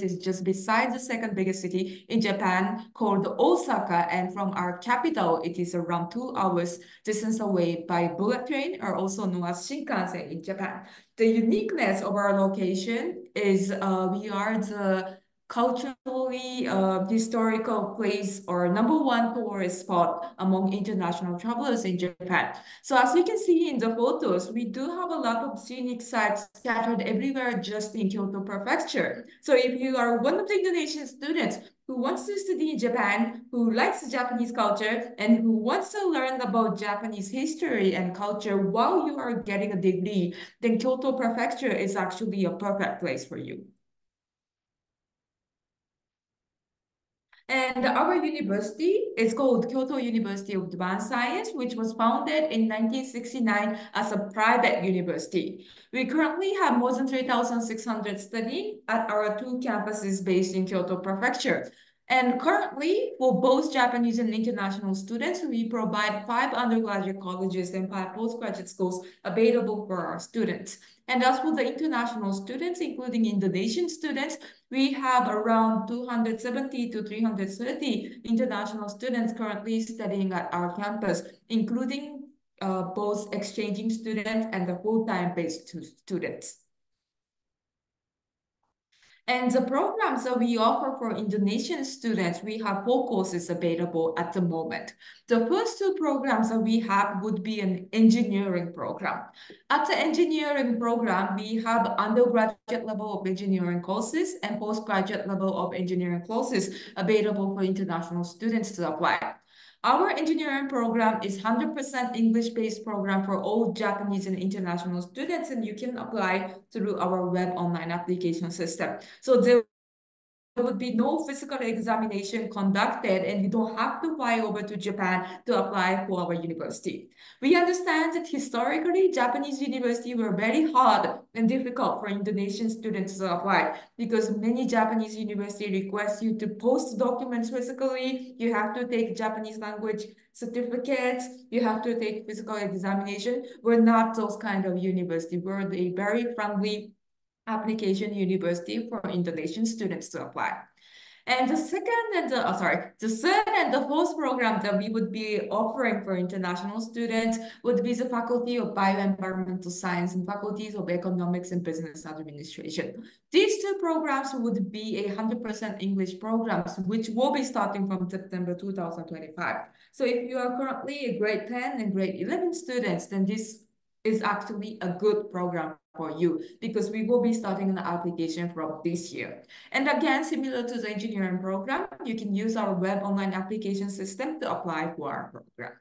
is just beside the second biggest city in Japan called Osaka. And from our capital, it is around 2 hours distance away by bullet train, or also known as Shinkansen in Japan. The uniqueness of our location is we are the culturally historical place or number one tourist spot among international travelers in Japan. So as you can see in the photos, we do have a lot of scenic sites scattered everywhere just in Kyoto Prefecture. So if you are one of the Indonesian students who wants to study in Japan, who likes Japanese culture, and who wants to learn about Japanese history and culture while you are getting a degree, then Kyoto Prefecture is actually a perfect place for you. And our university is called Kyoto University of Advanced Science, which was founded in 1969 as a private university. We currently have more than 3,600 studying at our two campuses based in Kyoto Prefecture. And currently, for both Japanese and international students, we provide 5 undergraduate colleges and 5 postgraduate schools available for our students. And as for the international students, including Indonesian students, we have around 270 to 330 international students currently studying at our campus, including both exchanging students and the full-time based students. And the programs that we offer for Indonesian students, we have 4 courses available at the moment. The first 2 programs that we have would be an engineering program. At the engineering program, we have undergraduate level of engineering courses and postgraduate level of engineering courses available for international students to apply. Our engineering program is 100% English-based program for all Japanese and international students, and you can apply through our web online application system. So there would be no physical examination conducted, and you don't have to fly over to Japan to apply for our university. We understand that historically, Japanese universities were very hard and difficult for Indonesian students to apply because many Japanese universities request you to post documents physically. You have to take Japanese language certificates. You have to take physical examination. We're not those kind of university. We're a very friendly application university for Indonesian students to apply. And the third and the fourth program that we would be offering for international students would be the Faculty of Bioenvironmental Science and Faculties of Economics and Business Administration. These 2 programs would be 100% English programs, which will be starting from September 2025. So if you are currently a grade 10 and grade 11 students, then this is actually a good program for you because we will be starting an application from this year. And again, similar to the engineering program, you can use our web online application system to apply for our program.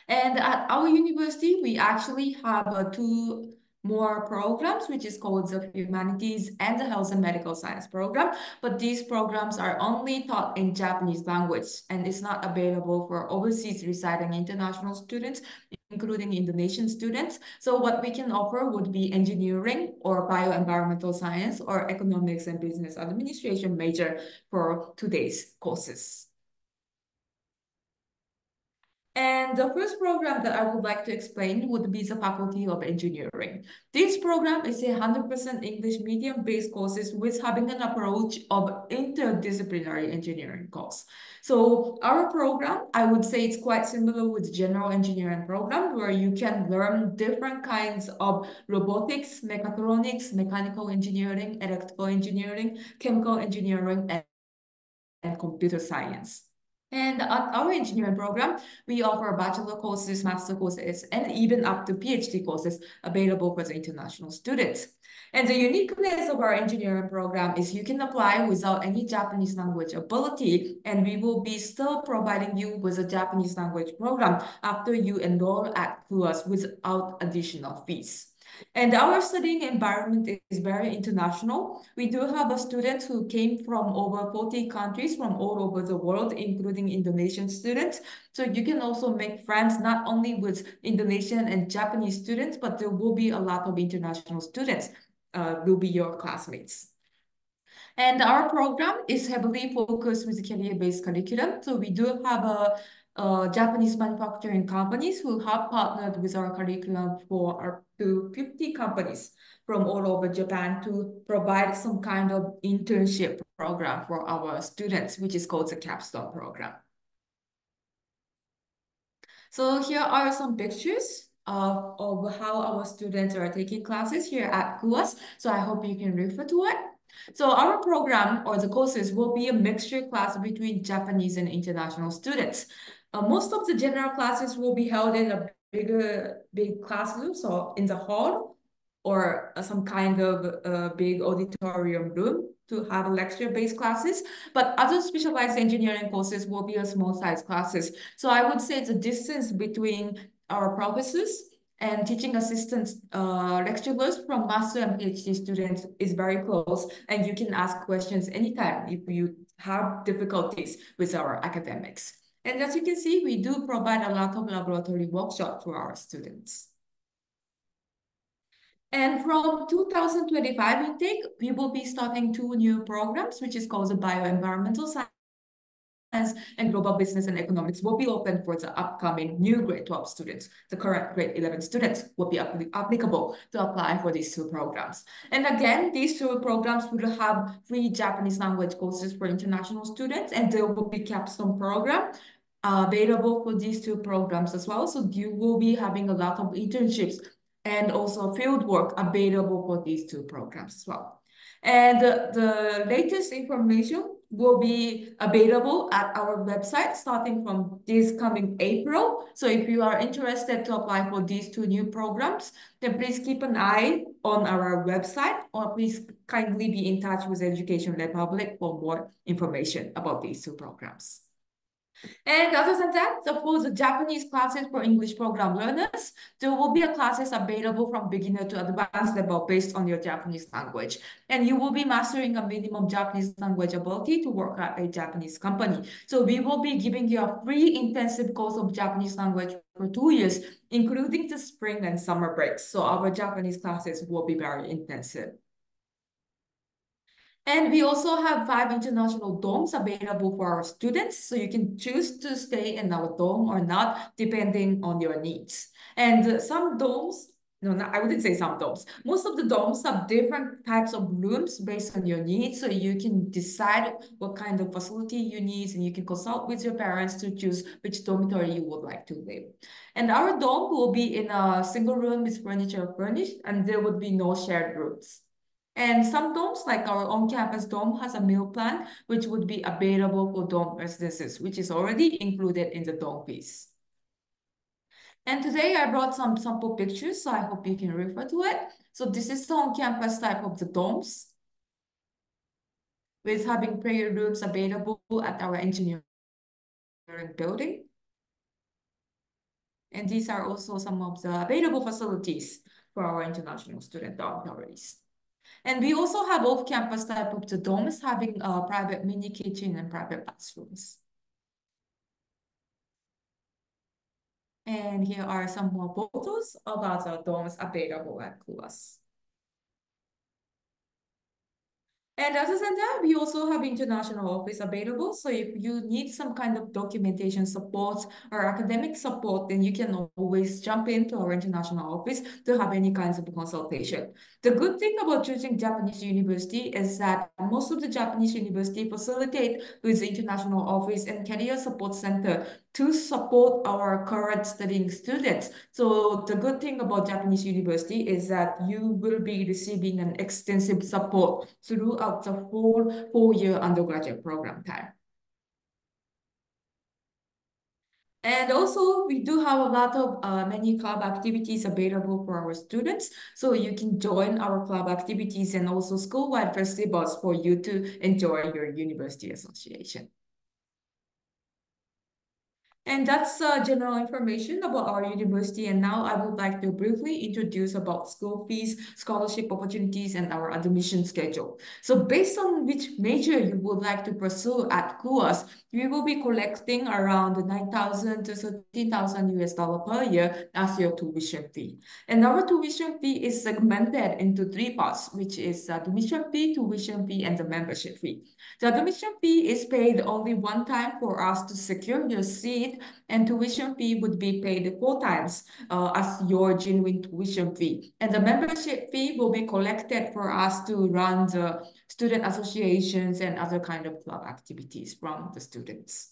And at our university, we actually have 2 more programs, which is called the Humanities and the Health and Medical Science program. But these programs are only taught in Japanese language, and it's not available for overseas residing international students, including Indonesian students. So what we can offer would be engineering or bioenvironmental science or economics and business administration major for today's courses. And the first program that I would like to explain would be the Faculty of Engineering. This program is 100% English medium-based courses with having an approach of interdisciplinary engineering course. So our program, I would say it's quite similar with general engineering program where you can learn different kinds of robotics, mechatronics, mechanical engineering, electrical engineering, chemical engineering, and computer science. And at our engineering program, we offer bachelor courses, master courses, and even up to PhD courses available for the international students. And the uniqueness of our engineering program is you can apply without any Japanese language ability, and we will be still providing you with a Japanese language program after you enroll at KUAS without additional fees. And our studying environment is very international. We do have a student who came from over 40 countries from all over the world, including Indonesian students. So you can also make friends not only with Indonesian and Japanese students, but there will be a lot of international students will be your classmates. And our program is heavily focused with career-based curriculum. So we do have a Japanese manufacturing companies who have partnered with our curriculum for up to 50 companies from all over Japan to provide some kind of internship program for our students, which is called the capstone program. So here are some pictures of how our students are taking classes here at KUAS. So I hope you can refer to it. So our program or the courses will be a mixture class between Japanese and international students. Most of the general classes will be held in a big classroom, so in the hall or some kind of big auditorium room to have lecture-based classes. But other specialized engineering courses will be a small-size classes. So I would say the distance between our professors and teaching assistants, lecturers from master and PhD students is very close, and you can ask questions anytime if you have difficulties with our academics. And as you can see, we do provide a lot of laboratory workshops for our students. And from 2025 intake, we will be starting 2 new programs, which is called the Bioenvironmental Science and Global Business and Economics will be open for the upcoming new grade 12 students. The current grade 11 students will be applicable to apply for these 2 programs. And again, these 2 programs will have free Japanese language courses for international students, and there will be capstone program available for these 2 programs as well. So you will be having a lot of internships and also field work available for these 2 programs as well. And the latest information will be available at our website starting from this coming April. So if you are interested to apply for these 2 new programs, then please keep an eye on our website, or please kindly be in touch with Education Republic for more information about these 2 programs. And other than that, for the Japanese classes for English program learners, there will be a classes available from beginner to advanced level based on your Japanese language. And you will be mastering a minimum Japanese language ability to work at a Japanese company. So we will be giving you a free intensive course of Japanese language for 2 years, including the spring and summer breaks. So our Japanese classes will be very intensive. And we also have 5 international dorms available for our students, so you can choose to stay in our dorm or not, depending on your needs. And some dorms, no, I wouldn't say some dorms. Most of the dorms have different types of rooms based on your needs, so you can decide what kind of facility you need, and you can consult with your parents to choose which dormitory you would like to live. And our dorm will be in a single room with furniture furnished, and there would be no shared rooms. And some dorms, like our on-campus dorm, has a meal plan, which would be available for dorm residences, which is already included in the dorm fees. And today I brought some sample pictures, so I hope you can refer to it. So this is the on-campus type of the dorms, with having prayer rooms available at our engineering building. And these are also some of the available facilities for our international student dormitories. And we also have off-campus type of the dorms having a private mini kitchen and private bathrooms. And here are some more photos of other dorms available at KUAS. And other than that, we also have international office available. So if you need some kind of documentation support or academic support, then you can always jump into our international office to have any kinds of consultation. The good thing about choosing Japanese university is that most of the Japanese university facilitate with the international office and career support center to support our current studying students. So the good thing about Japanese university is that you will be receiving an extensive support throughout the whole 4-year undergraduate program time. And also, we do have a lot of many club activities available for our students. So you can join our club activities and also school-wide festivals for you to enjoy your university association. And that's general information about our university. And now I would like to briefly introduce about school fees, scholarship opportunities, and our admission schedule. So based on which major you would like to pursue at KUAS, we will be collecting around 9,000 to 13,000 US dollar per year as your tuition fee. And our tuition fee is segmented into 3 parts, which is admission fee, tuition fee, and the membership fee. The admission fee is paid only one time for us to secure your seat scholarship, and tuition fee would be paid 4 times as your genuine tuition fee. And the membership fee will be collected for us to run the student associations and other kind of club activities from the students.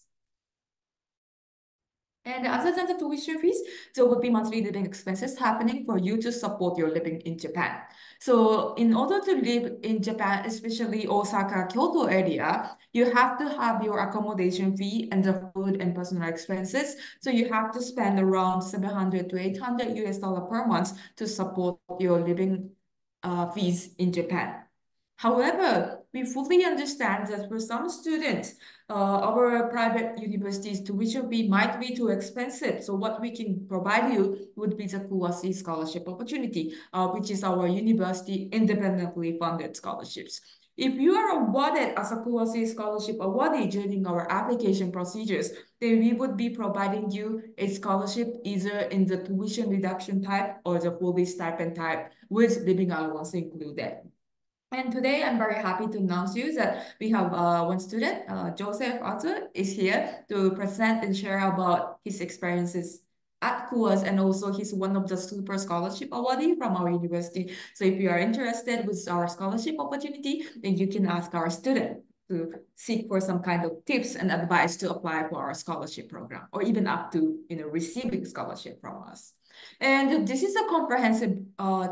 And other than the tuition fees, there will be monthly living expenses happening for you to support your living in Japan. So in order to live in Japan, especially Osaka, Kyoto area, you have to have your accommodation fee and the food and personal expenses. So you have to spend around 700 to 800 US dollar per month to support your living fees in Japan. However, we fully understand that for some students, our private universities tuition fee might be too expensive. So what we can provide you would be the KUASI scholarship opportunity, which is our university independently funded scholarships. If you are awarded as a KUASI scholarship awardee during our application procedures, then we would be providing you a scholarship either in the tuition reduction type or the fully stipend type with living allowance included. And today, I'm very happy to announce you that we have one student, Joseph Arthur, is here to present and share about his experiences at KUAS, and also he's one of the super scholarship awardee from our university. So if you are interested with our scholarship opportunity, then you can ask our student to seek for some kind of tips and advice to apply for our scholarship program, or even up to receiving scholarship from us. And this is a comprehensive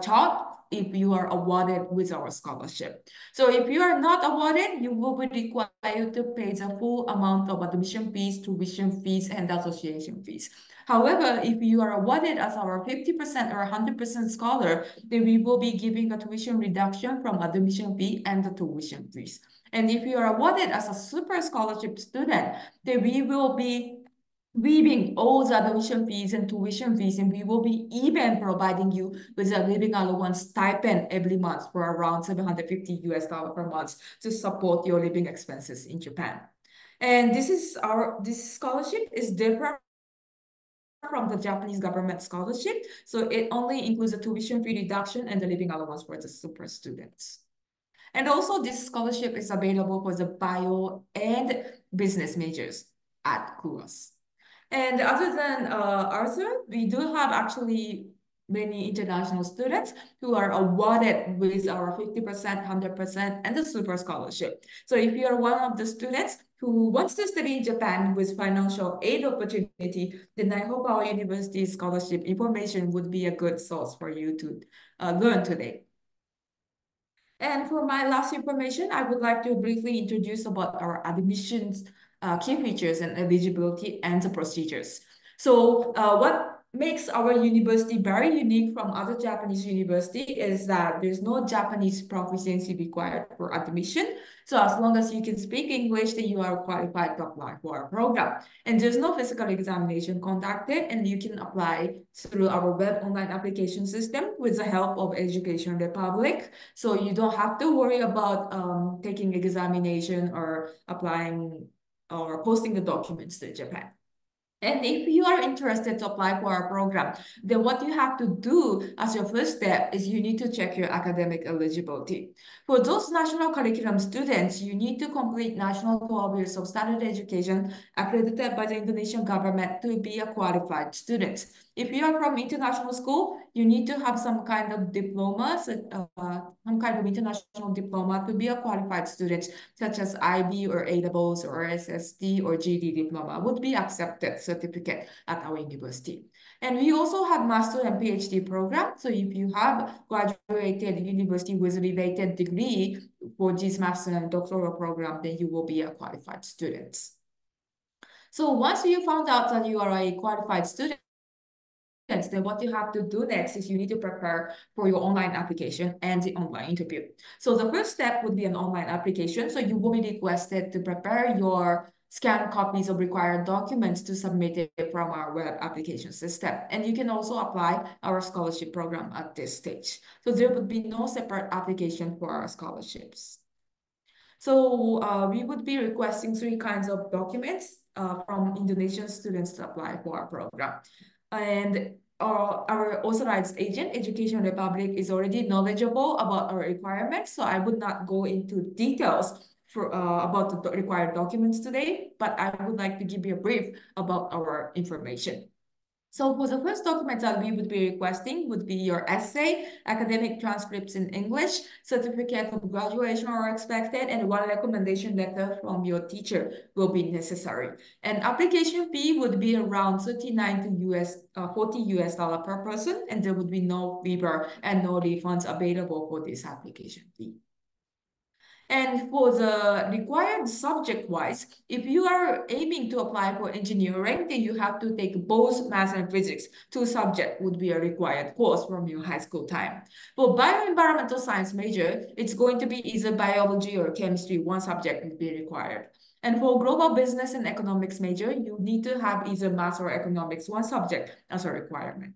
chart if you are awarded with our scholarship. So if you are not awarded, you will be required to pay the full amount of admission fees, tuition fees, and association fees. However, if you are awarded as our 50% or 100% scholar, then we will be giving a tuition reduction from admission fee and the tuition fees. And if you are awarded as a super scholarship student, then we will be waiving all the admission fees and tuition fees, and we will be even providing you with a living allowance stipend every month for around 750 US dollar per month to support your living expenses in Japan. And this scholarship is different from the Japanese government scholarship. So it only includes the tuition fee reduction and the living allowance for the super students. And also this scholarship is available for the bio and business majors at KUAS. And other than Arthur, we do have actually many international students who are awarded with our 50%, 100%, and the super scholarship. So if you are one of the students who wants to study in Japan with financial aid opportunity, then I hope our university scholarship information would be a good source for you to learn today. And for my last information, I would like to briefly introduce about our admissions key features and eligibility and the procedures. So what makes our university very unique from other Japanese university is that there's no Japanese proficiency required for admission. So as long as you can speak English, then you are qualified to apply for our program. And there's no physical examination conducted, and you can apply through our web online application system with the help of Education Republic. So you don't have to worry about taking examination or applying or posting the documents to Japan. And if you are interested to apply for our program, then what you have to do as your first step is you need to check your academic eligibility. For those national curriculum students, you need to complete national 12 years of standard education accredited by the Indonesian government to be a qualified student. If you are from international school, you need to have some kind of diploma, some kind of international diploma to be a qualified student, such as IB or A-levels or SSD or GD diploma would be accepted certificate at our university. And we also have master and PhD program. So if you have graduated university with a related degree for this master and doctoral program, then you will be a qualified student. So once you found out that you are a qualified student, then what you have to do next is you need to prepare for your online application and the online interview. So the first step would be an online application. So you will be requested to prepare your scanned copies of required documents to submit it from our web application system. And you can also apply our scholarship program at this stage. So there would be no separate application for our scholarships. So we would be requesting 3 kinds of documents from Indonesian students to apply for our program. And our authorized agent, Education Republic, is already knowledgeable about our requirements, so I would not go into details about the required documents today, but I would like to give you a brief about our information. So for the first document that we would be requesting would be your essay, academic transcripts in English, certificate of graduation are expected, and one recommendation letter from your teacher will be necessary. And application fee would be around 39 to $40 per person, and there would be no waiver and no refunds available for this application fee. And for the required subject-wise, if you are aiming to apply for engineering, then you have to take both math and physics. Two subjects would be a required course from your high school time. For bioenvironmental science major, it's going to be either biology or chemistry. One subject would be required. And for global business and economics major, you need to have either math or economics, one subject as a requirement.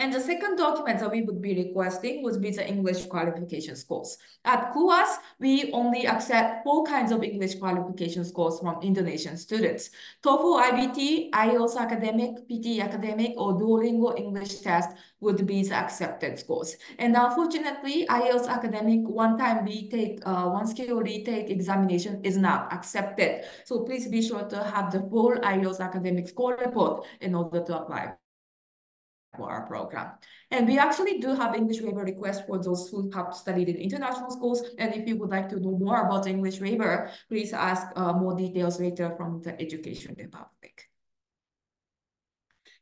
And the second document that we would be requesting would be the English qualification scores. At KUAS, we only accept 4 kinds of English qualification scores from Indonesian students. TOEFL IBT, IELTS Academic, PT Academic, or Duolingo English test would be the accepted scores. And unfortunately, IELTS Academic, one skill retake examination is not accepted. So please be sure to have the full IELTS Academic score report in order to apply for our program. And we actually do have English waiver requests for those who have studied in international schools. And if you would like to know more about the English waiver, please ask more details later from the Education Republic.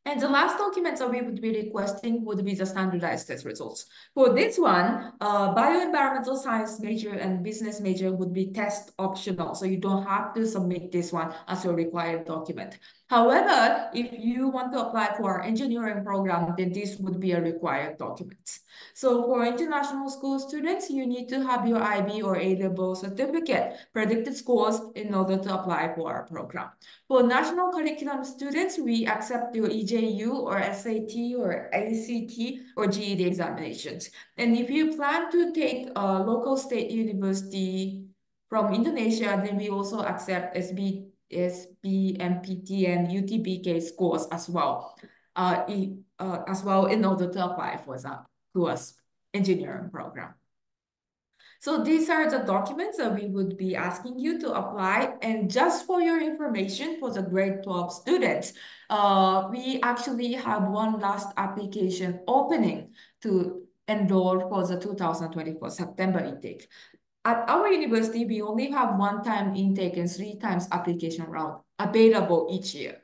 And the last document that we would be requesting would be the standardized test results. For this one, bioenvironmental science major and business major would be test optional. So you don't have to submit this one as a required document. However, if you want to apply for our engineering program, then this would be a required document. So for international school students, you need to have your IB or A-level certificate, predicted scores in order to apply for our program. For national curriculum students, we accept your EJU or SAT or ACT or GED examinations. And if you plan to take a local state university from Indonesia, then we also accept SBMPT and UTBK scores as well, in order to apply for the KUAS engineering program. So these are the documents that we would be asking you to apply. And just for your information, for the grade 12 students, we actually have one last application opening to enroll for the 2024 September intake. At our university, we only have one-time intake and 3 times application round available each year.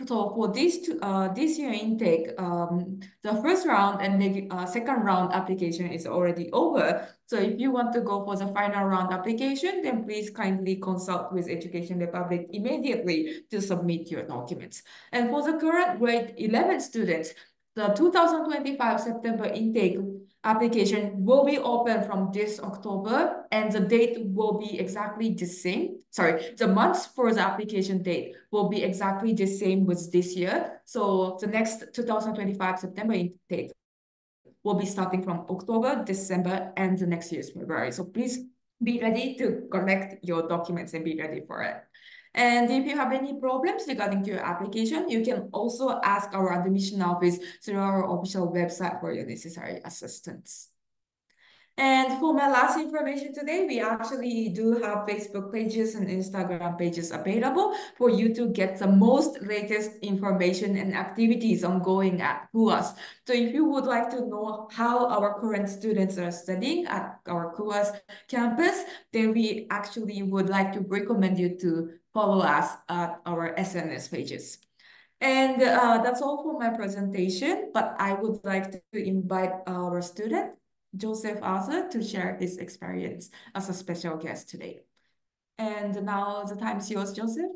So for this year intake, the first round and the second round application is already over. So if you want to go for the final round application, then please kindly consult with Education Republic immediately to submit your documents. And for the current grade 11 students, the 2025 September intake application will be open from this October, and the date will be exactly the same. Sorry, the months for the application date will be exactly the same with this year. So the next 2025 September intake will be starting from October, December, and the next year's February. So please be ready to collect your documents and be ready for it. And if you have any problems regarding to your application, you can also ask our admission office through our official website for your necessary assistance. And for my last information today, we actually do have Facebook pages and Instagram pages available for you to get the most latest information and activities ongoing at KUAS. So if you would like to know how our current students are studying at our KUAS campus, then we actually would like to recommend you to follow us at our SNS pages. And that's all for my presentation, but I would like to invite our student, Joseph Arthur, to share his experience as a special guest today. And now the time's yours, Joseph.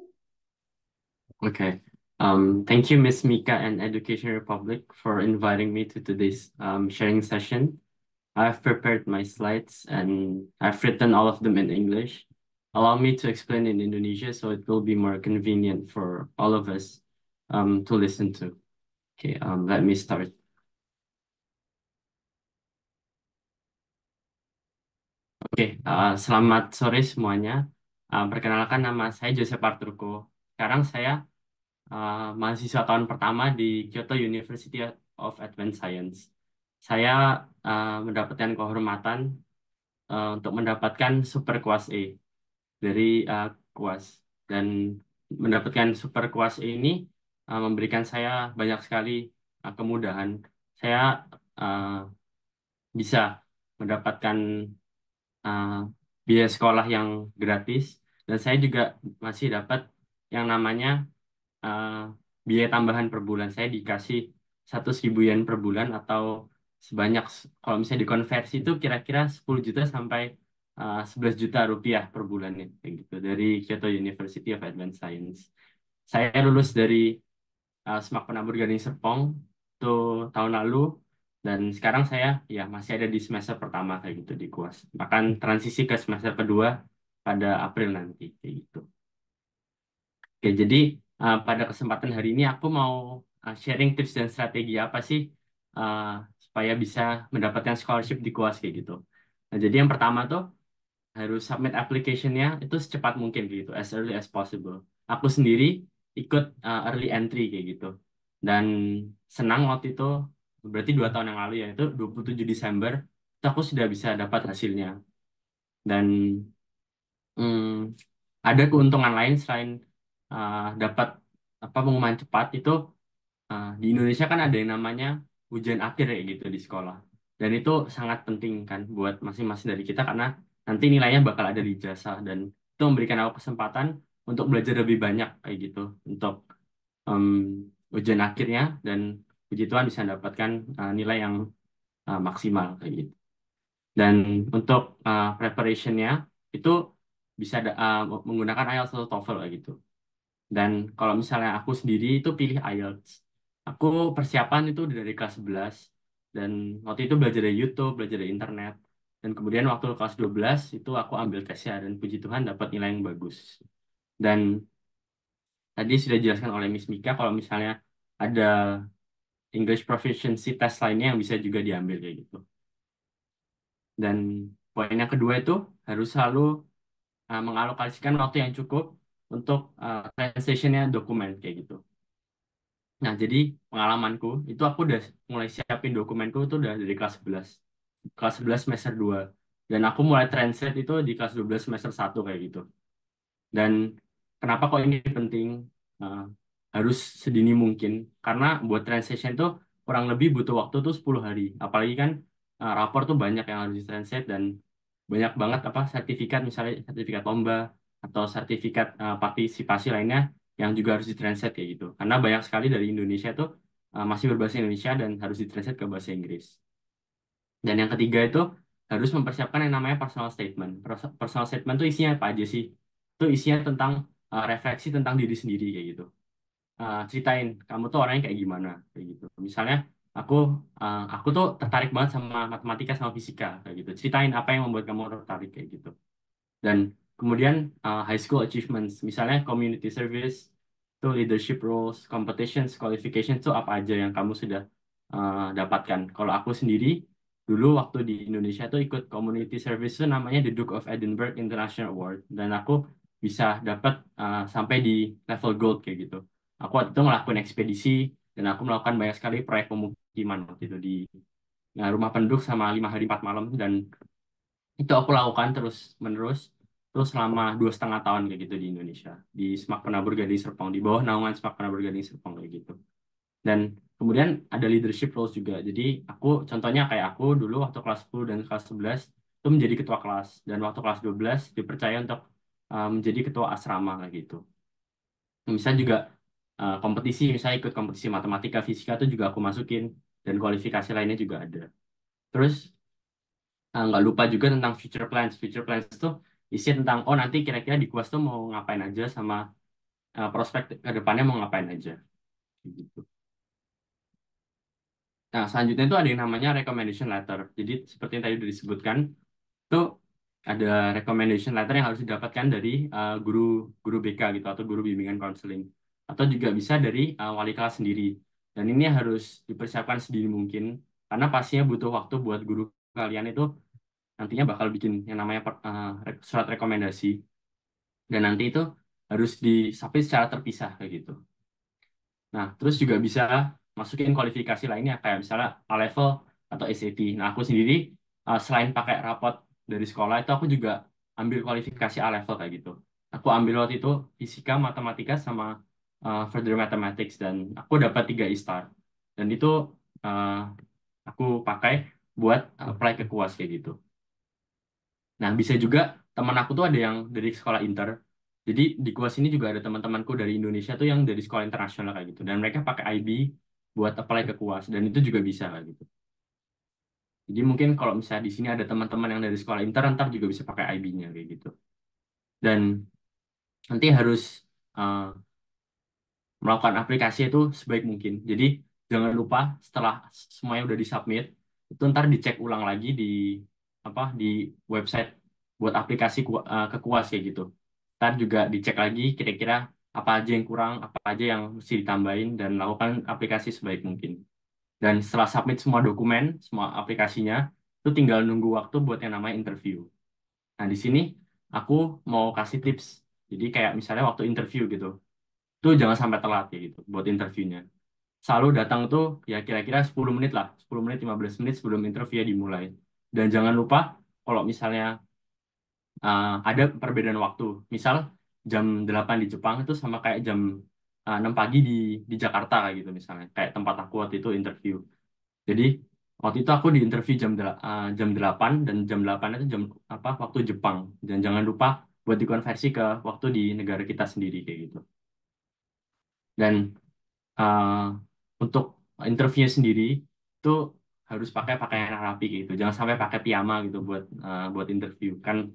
Okay. Thank you, Miss Mika and Education Republic for inviting me to today's sharing session. I've prepared my slides and I've written all of them in English. Allow me to explain in Indonesia so it will be more convenient for all of us to listen to. Okay, let me start. Oke, selamat sore semuanya. Perkenalkan nama saya Joseph Arturko. Sekarang saya mahasiswa tahun pertama di Kyoto University of Advanced Science. Saya mendapatkan kehormatan untuk mendapatkan super kuas E dari kuas. Dan mendapatkan super kuas E ini memberikan saya banyak sekali kemudahan. Saya uh, bisa mendapatkan uh, biaya sekolah yang gratis, dan saya juga masih dapat yang namanya uh, biaya tambahan per bulan. Saya dikasih 100.000 yen per bulan, atau sebanyak, kalau misalnya dikonversi itu kira-kira 10 juta sampai 11 juta rupiah per bulan ya, kayak gitu, dari Kyoto University of Advanced Science. Saya lulus dari Semak Penabur Gading Serpong itu tahun lalu, dan sekarang saya ya masih ada di semester pertama kayak gitu di KUAS. Bahkan transisi ke semester kedua pada April nanti kayak gitu. Oke, jadi pada kesempatan hari ini aku mau sharing tips dan strategi apa sih uh, supaya bisa mendapatkan scholarship di KUAS kayak gitu. Nah, jadi yang pertama tuh harus submit application-nya itu secepat mungkin kayak gitu, as early as possible. Aku sendiri ikut early entry kayak gitu. Dan senang waktu itu, berarti 2 tahun yang lalu ya, itu 27 Desember, itu aku sudah bisa dapat hasilnya. Dan hmm, ada keuntungan lain selain dapat apa pengumuman cepat itu. Di Indonesia kan ada yang namanya ujian akhir ya gitu di sekolah. Dan itu sangat penting kan buat masing-masing dari kita, karena nanti nilainya bakal ada di ijazah, dan itu memberikan aku kesempatan untuk belajar lebih banyak kayak gitu untuk em, ujian akhirnya, dan puji Tuhan bisa mendapatkan nilai yang maksimal kayak gitu. Dan untuk preparationnya itu bisa menggunakan IELTS atau TOEFL kayak gitu. Dan kalau misalnya aku sendiri itu pilih IELTS. Aku persiapan itu udah dari kelas 11. Dan waktu itu belajar dari YouTube, belajar dari internet. Dan kemudian waktu kelas 12 itu aku ambil tesnya, dan puji Tuhan dapat nilai yang bagus. Dan tadi sudah dijelaskan oleh Miss Mika kalau misalnya ada English Proficiency Test lainnya yang bisa juga diambil kayak gitu. Dan poin yang kedua itu harus selalu mengalokasikan waktu yang cukup untuk translationnya dokumen kayak gitu. Nah, jadi pengalamanku itu aku udah mulai siapin dokumenku itu udah dari kelas 11. Kelas 11 semester 2. Dan aku mulai translate itu di kelas 12 semester 1 kayak gitu. Dan kenapa kok ini penting? Eh, harus sedini mungkin. Karena buat translation itu kurang lebih butuh waktu tuh 10 hari. Apalagi kan rapor tuh banyak yang harus ditranslate, dan banyak banget apa sertifikat, misalnya sertifikat lomba atau sertifikat partisipasi lainnya yang juga harus ditranslate kayak gitu. Karena banyak sekali dari Indonesia tuh masih berbahasa Indonesia dan harus ditranslate ke bahasa Inggris. Dan yang ketiga itu harus mempersiapkan yang namanya personal statement. Personal statement itu isinya apa aja sih? Itu isinya tentang refleksi tentang diri sendiri kayak gitu. Ceritain kamu tuh orangnya kayak gimana kayak gitu. Misalnya aku aku tuh tertarik banget sama matematika sama fisika kayak gitu. Ceritain apa yang membuat kamu tertarik kayak gitu. Dan kemudian high school achievements, misalnya community service, itu leadership roles, competitions, qualifications itu apa aja yang kamu sudah dapatkan. Kalau aku sendiri, dulu waktu di Indonesia tuh ikut community service itu namanya the Duke of Edinburgh International Award. Dan aku bisa dapat sampai di level gold kayak gitu. Aku waktu itu ngelakuin ekspedisi, dan aku melakukan banyak sekali proyek pemukiman waktu itu di rumah penduduk sama 5 hari 4 malam. Dan itu aku lakukan terus menerus terus selama 2,5 tahun kayak gitu di Indonesia, di Semak Penabur Gading Serpong, di bawah naungan Semak Penabur Gading Serpong kayak gitu. Dan kemudian ada leadership roles juga. Jadi aku contohnya kayak aku dulu waktu kelas 10 dan kelas 11 itu menjadi ketua kelas, dan waktu kelas 12 dipercaya untuk menjadi ketua asrama kayak gitu. Misalnya juga kompetisi, misalnya ikut kompetisi matematika fisika itu juga aku masukin, dan kualifikasi lainnya juga ada. Terus nggak lupa juga tentang future plans. Future plans itu isi tentang, oh nanti kira-kira di kuas tuh mau ngapain aja, sama prospek ke depannya mau ngapain aja. Gitu. Nah, selanjutnya itu ada yang namanya recommendation letter. Jadi seperti yang tadi sudah disebutkan, itu ada recommendation letter yang harus didapatkan dari guru guru BK gitu, atau guru bimbingan konseling. Atau juga bisa dari wali kelas sendiri. Dan ini harus dipersiapkan sedini mungkin, karena pastinya butuh waktu buat guru kalian itu nantinya bakal bikin yang namanya surat rekomendasi, dan nanti itu harus disubmit secara terpisah kayak gitu. Nah, terus juga bisa masukin kualifikasi lainnya kayak misalnya A level atau SAT. Nah, aku sendiri selain pakai rapot dari sekolah itu aku juga ambil kualifikasi A level kayak gitu. Aku ambil waktu itu fisika, matematika sama further mathematics dan aku dapat 3 star. Dan itu uh, aku pakai buat apply ke KUAS kayak gitu. Nah, bisa juga teman aku tuh ada yang dari sekolah inter. Jadi di KUAS ini juga ada teman-temanku dari Indonesia tuh yang dari sekolah internasional kayak gitu. Dan mereka pakai IB buat apply ke KUAS dan itu juga bisa kayak gitu. Jadi mungkin kalau misalnya di sini ada teman-teman yang dari sekolah inter, ntar juga bisa pakai IB-nya kayak gitu. Dan nanti harus uh, melakukan aplikasi itu sebaik mungkin. Jadi jangan lupa setelah semuanya udah disubmit, itu ntar dicek ulang lagi di apa di website buat aplikasi ke KUAS kayak gitu. Ntar juga dicek lagi kira-kira apa aja yang kurang, apa aja yang mesti ditambahin dan lakukan aplikasi sebaik mungkin. Dan setelah submit semua dokumen, semua aplikasinya, itu tinggal nunggu waktu buat yang namanya interview. Nah, di sini aku mau kasih tips. Jadi kayak misalnya waktu interview gitu, tuh jangan sampai telat ya gitu buat interviewnya. Selalu datang tuh ya kira-kira 10 menit lah, 10 menit, 15 menit sebelum interview dimulai. Dan jangan lupa kalau misalnya ada perbedaan waktu. Misal jam 8 di Jepang itu sama kayak jam 6 pagi di Jakarta kayak gitu misalnya. Kayak tempat aku waktu itu interview. Jadi waktu itu aku di interview jam 8 dan jam 8 itu jam apa waktu Jepang. Dan jangan lupa buat dikonversi ke waktu di negara kita sendiri kayak gitu. Dan uh, untuk interviewnya sendiri itu harus pakai pakaian yang rapi kayak gitu. Jangan sampai pakai piyama gitu buat interview. Kan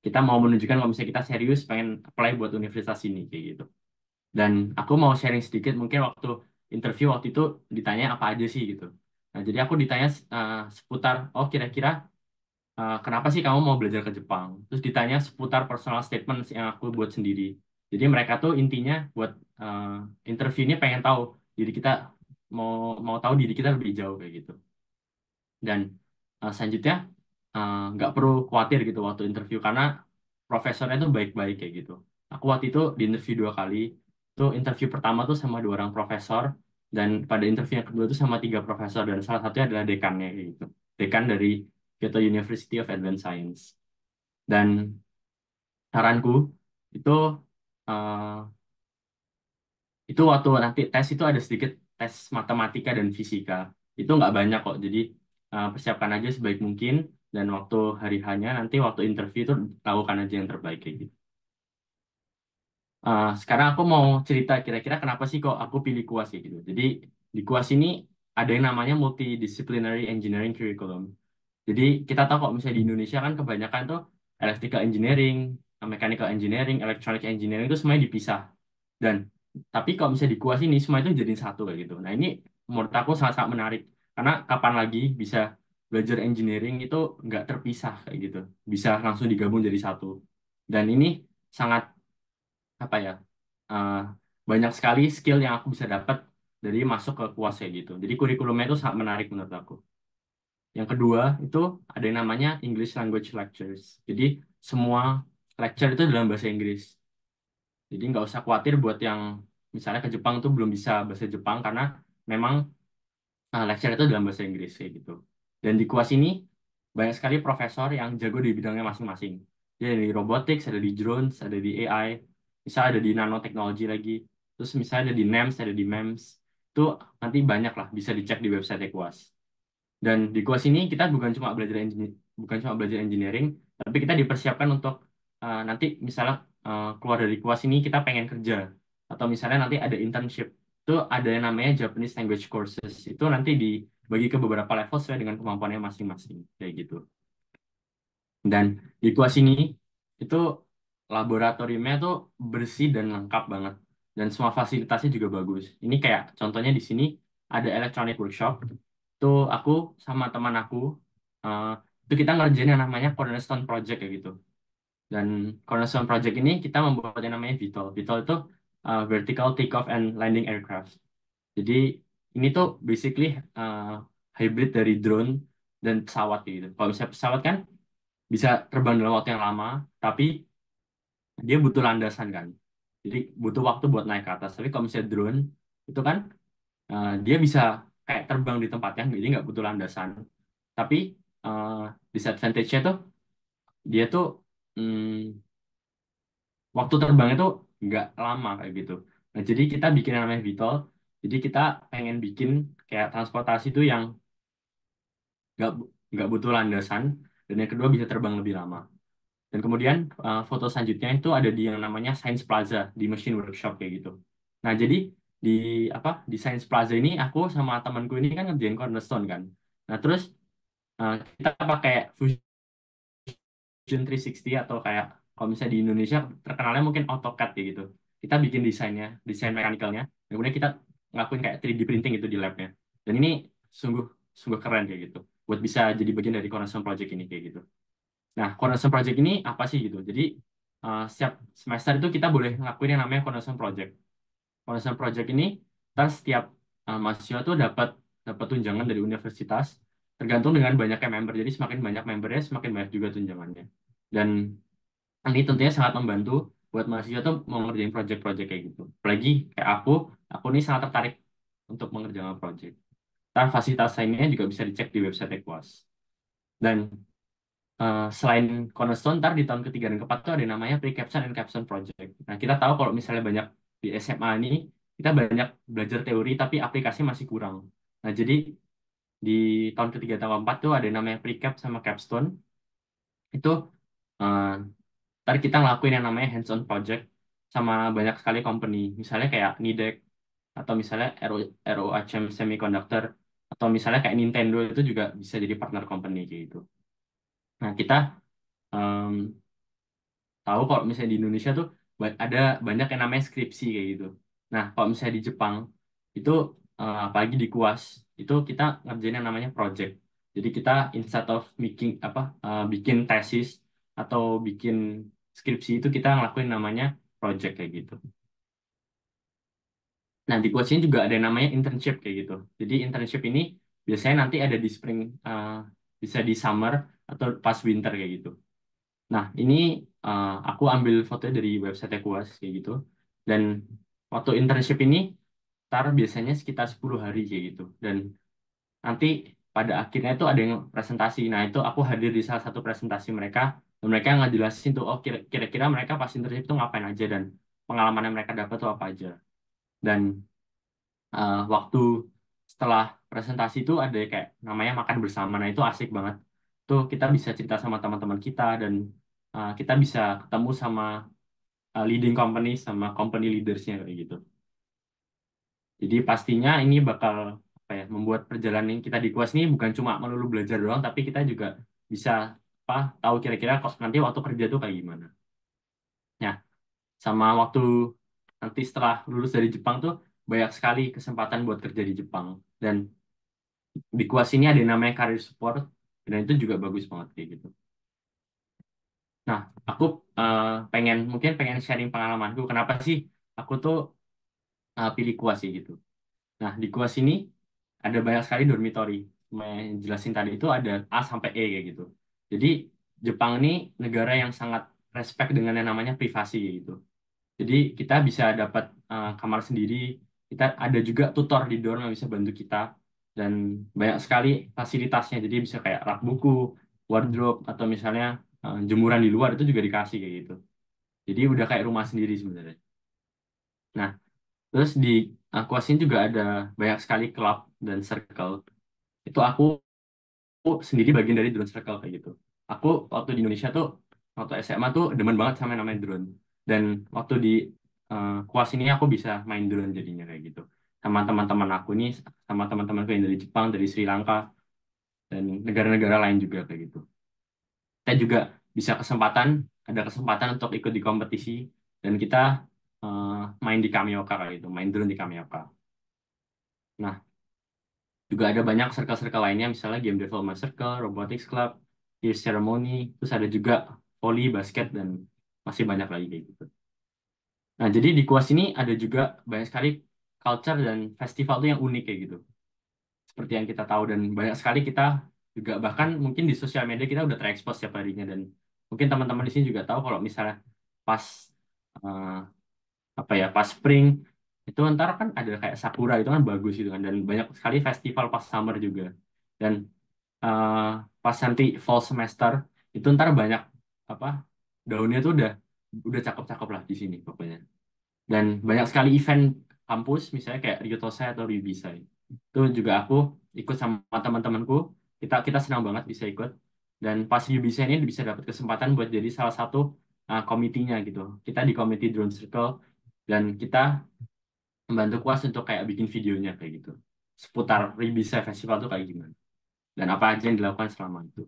kita mau menunjukkan kalau misalnya kita serius pengen apply buat universitas ini kayak gitu. Dan aku mau sharing sedikit mungkin waktu interview waktu itu ditanya apa aja sih gitu. Nah, jadi aku ditanya seputar, oh kira-kira kenapa sih kamu mau belajar ke Jepang? Terus ditanya seputar personal statement yang aku buat sendiri. Jadi mereka tuh intinya buat uh, interview ini pengen tahu diri kita mau mau tahu diri kita lebih jauh kayak gitu. Dan selanjutnya nggak perlu khawatir gitu waktu interview karena profesornya tuh baik-baik kayak gitu. Aku waktu itu di interview 2 kali. Tuh interview pertama tuh sama 2 orang profesor dan pada interview yang kedua tuh sama 3 profesor dan salah satunya adalah dekannya kayak gitu. Dekan dari Kyoto University of Advanced Science. Dan saranku itu eh, itu waktu nanti tes itu ada sedikit tes matematika dan fisika. Itu nggak banyak kok. Jadi persiapkan aja sebaik mungkin dan waktu hari hanya nanti waktu interview itu lakukan aja yang terbaik kayak gitu. Sekarang aku mau cerita kira-kira kenapa sih kok aku pilih KUAS kayak gitu. Jadi di KUAS ini ada yang namanya multidisciplinary engineering curriculum. Jadi kita tahu kok misalnya di Indonesia kan kebanyakan tuh electrical engineering, mechanical engineering, electronic engineering itu semuanya dipisah. Dan tapi kalau misalnya di KUAS ini semua itu jadi satu kayak gitu. Nah ini menurut aku sangat-sangat menarik karena kapan lagi bisa belajar engineering itu nggak terpisah kayak gitu, bisa langsung digabung jadi satu. Dan ini sangat apa ya eh, banyak sekali skill yang aku bisa dapat dari masuk ke KUAS kayak gitu. Jadi kurikulumnya itu sangat menarik menurut aku. Yang kedua itu ada yang namanya English Language Lectures. Jadi semua lecture itu dalam bahasa Inggris. Jadi nggak usah khawatir buat yang misalnya ke Jepang tuh belum bisa bahasa Jepang karena memang lecture itu dalam bahasa Inggris kayak gitu. Dan di kuas ini banyak sekali profesor yang jago di bidangnya masing-masing. Jadi ada di robotics, ada di drones, ada di AI, misalnya ada di nanoteknologi lagi. Terus misalnya ada di NEMS, ada di MEMS. Itu nanti banyak lah bisa dicek di website kuas. Dan di kuas ini kita bukan cuma belajar engineering, tapi kita dipersiapkan untuk nanti misalnya keluar dari kuas ini kita pengen kerja atau misalnya nanti ada internship. Itu ada yang namanya Japanese Language Courses. Itu nanti dibagi ke beberapa level sesuai dengan kemampuannya masing-masing kayak gitu. Dan di kuas ini itu laboratoriumnya tuh bersih dan lengkap banget dan semua fasilitasnya juga bagus. Ini kayak contohnya di sini ada electronic workshop. Tuh aku sama teman aku eh, itu kita ngerjain yang namanya Cornerstone Project kayak gitu. Dan Cornerstone Project ini kita membuat yang namanya VTOL. VTOL itu Vertical Takeoff and Landing Aircraft. Jadi ini tuh basically uh, hybrid dari drone dan pesawat gitu. Kalau misalnya pesawat kan bisa terbang dalam waktu yang lama, tapi dia butuh landasan kan. Jadi butuh waktu buat naik ke atas. Tapi kalau misalnya drone itu kan dia bisa kayak terbang di tempatnya, jadi nggak butuh landasan. Tapi uh, disadvantage-nya tuh dia tuh hmm, waktu terbangnya tuh nggak lama kayak gitu. Nah, jadi kita bikin yang namanya VTOL. Jadi kita pengen bikin kayak transportasi itu yang nggak butuh landasan dan yang kedua bisa terbang lebih lama. Dan kemudian foto selanjutnya itu ada di yang namanya Science Plaza di Machine Workshop kayak gitu. Nah, jadi di di Science Plaza ini aku sama temanku ini kan ngerjain cornerstone kan. Nah, terus kita pakai Fusion 360 atau kayak kalau misalnya di Indonesia terkenalnya mungkin AutoCAD kayak gitu. Kita bikin desainnya, desain mechanical-nya, dan kemudian kita ngelakuin kayak 3D printing itu di lab-nya. Dan ini sungguh sungguh keren kayak gitu. Buat bisa jadi bagian dari Cornerstone Project ini kayak gitu. Nah, Cornerstone Project ini apa sih gitu? Jadi setiap semester itu kita boleh ngelakuin yang namanya Cornerstone Project. Cornerstone Project ini ntar setiap mahasiswa tuh dapat dapat tunjangan dari universitas tergantung dengan banyaknya member. Jadi semakin banyak membernya, semakin banyak juga tunjangannya. Dan ini tentunya sangat membantu buat mahasiswa tuh mau ngerjain project-project kayak gitu. Apalagi kayak aku ini sangat tertarik untuk mengerjakan project. Dan fasilitas lainnya juga bisa dicek di website Equas. Dan selain Cornerstone, ntar di tahun ketiga dan keempat tuh ada yang namanya Pre-Capstone and Capstone Project. Nah, kita tahu kalau misalnya banyak di SMA ini, kita banyak belajar teori, tapi aplikasi masih kurang. Nah, jadi di tahun ketiga tahun keempat tuh ada yang namanya Pre-Cap sama Capstone. Itu eh, ntar kita ngelakuin yang namanya hands-on project sama banyak sekali company. Misalnya kayak Nidec, atau misalnya ROHM Semiconductor, atau misalnya kayak Nintendo itu juga bisa jadi partner company kayak gitu. Nah, kita em, tahu kalau misalnya di Indonesia tuh ada banyak yang namanya skripsi kayak gitu. Nah, kalau misalnya di Jepang itu apalagi di KUAS itu kita ngerjain yang namanya project. Jadi kita instead of bikin tesis atau bikin skripsi itu kita ngelakuin namanya project kayak gitu. Nah, di KUAS ini juga ada yang namanya internship kayak gitu. Jadi internship ini biasanya nanti ada di spring, bisa di summer atau pas winter kayak gitu. Nah, ini aku ambil fotonya dari website Kuas kayak gitu. Dan waktu internship ini, ntar biasanya sekitar 10 hari kayak gitu. Dan nanti pada akhirnya itu ada yang presentasi. Nah, itu aku hadir di salah satu presentasi mereka. Dan mereka ngejelasin tuh, oh kira-kira mereka pas internship itu ngapain aja dan pengalaman yang mereka dapat tuh apa aja. Dan waktu setelah presentasi itu ada kayak namanya makan bersama. Nah, itu asik banget. Tuh kita bisa cerita sama teman-teman kita dan kita bisa ketemu sama leading company sama company leadersnya kayak gitu. Jadi pastinya ini bakal apa ya membuat perjalanan yang kita di kuas ini bukan cuma melulu belajar doang, tapi kita juga bisa tahu kira-kira kok nanti waktu kerja tuh kayak gimana. Ya, sama waktu nanti setelah lulus dari Jepang tuh banyak sekali kesempatan buat kerja di Jepang dan di kuas ini ada yang namanya career support dan itu juga bagus banget kayak gitu. Nah, aku mungkin pengen sharing pengalamanku kenapa sih aku tuh pilih kuas sih gitu. Nah, di kuas ini ada banyak sekali dormitory. Yang jelasin tadi itu ada A sampai E kayak gitu. Jadi Jepang ini negara yang sangat respect dengan yang namanya privasi gitu. Jadi kita bisa dapat kamar sendiri. Kita ada juga tutor di dorm yang bisa bantu kita dan banyak sekali fasilitasnya. Jadi bisa kayak rak buku, wardrobe atau misalnya jemuran di luar itu juga dikasih kayak gitu. Jadi udah kayak rumah sendiri sebenarnya. Nah, terus di Aquas ini juga ada banyak sekali klub dan circle. Itu aku sendiri bagian dari drone circle kayak gitu. Aku waktu di Indonesia tuh, waktu SMA tuh demen banget sama yang namanya drone. Dan waktu di Aquas ini aku bisa main drone jadinya kayak gitu. Sama teman-teman aku nih, sama teman-temanku yang dari Jepang, dari Sri Lanka, dan negara-negara lain juga kayak gitu. Kita juga bisa ada kesempatan untuk ikut di kompetisi, dan kita eh, main di Kamioka kayak gitu, main drone di Kamioka. Nah, juga ada banyak circle-circle lainnya, misalnya Game Development Circle, Robotics Club, Peer Ceremony, terus ada juga volley, basket, dan masih banyak lagi kayak gitu. Nah, jadi di kuas ini ada juga banyak sekali culture dan festival tuh yang unik kayak gitu. Seperti yang kita tahu, dan banyak sekali kita juga bahkan mungkin di sosial media kita udah terekspos setiap harinya, dan mungkin teman-teman di sini juga tahu kalau misalnya pas eh, pas spring, itu ntar kan ada kayak sakura itu kan bagus gitu kan, dan banyak sekali festival pas summer juga. Dan eh, pas nanti fall semester itu ntar banyak apa daunnya tuh udah cakep-cakep lah di sini pokoknya. Dan banyak sekali event kampus, misalnya kayak Ryutosai atau Ryubisai. Itu juga aku ikut sama teman-temanku. Kita senang banget bisa ikut. Dan pas Ryubisai ini bisa dapat kesempatan buat jadi salah satu komitinya gitu. Kita di komite Drone Circle dan kita membantu kuas untuk kayak bikin videonya kayak gitu. Seputar Ryubisai Festival tuh kayak gimana. Dan apa aja yang dilakukan selama itu.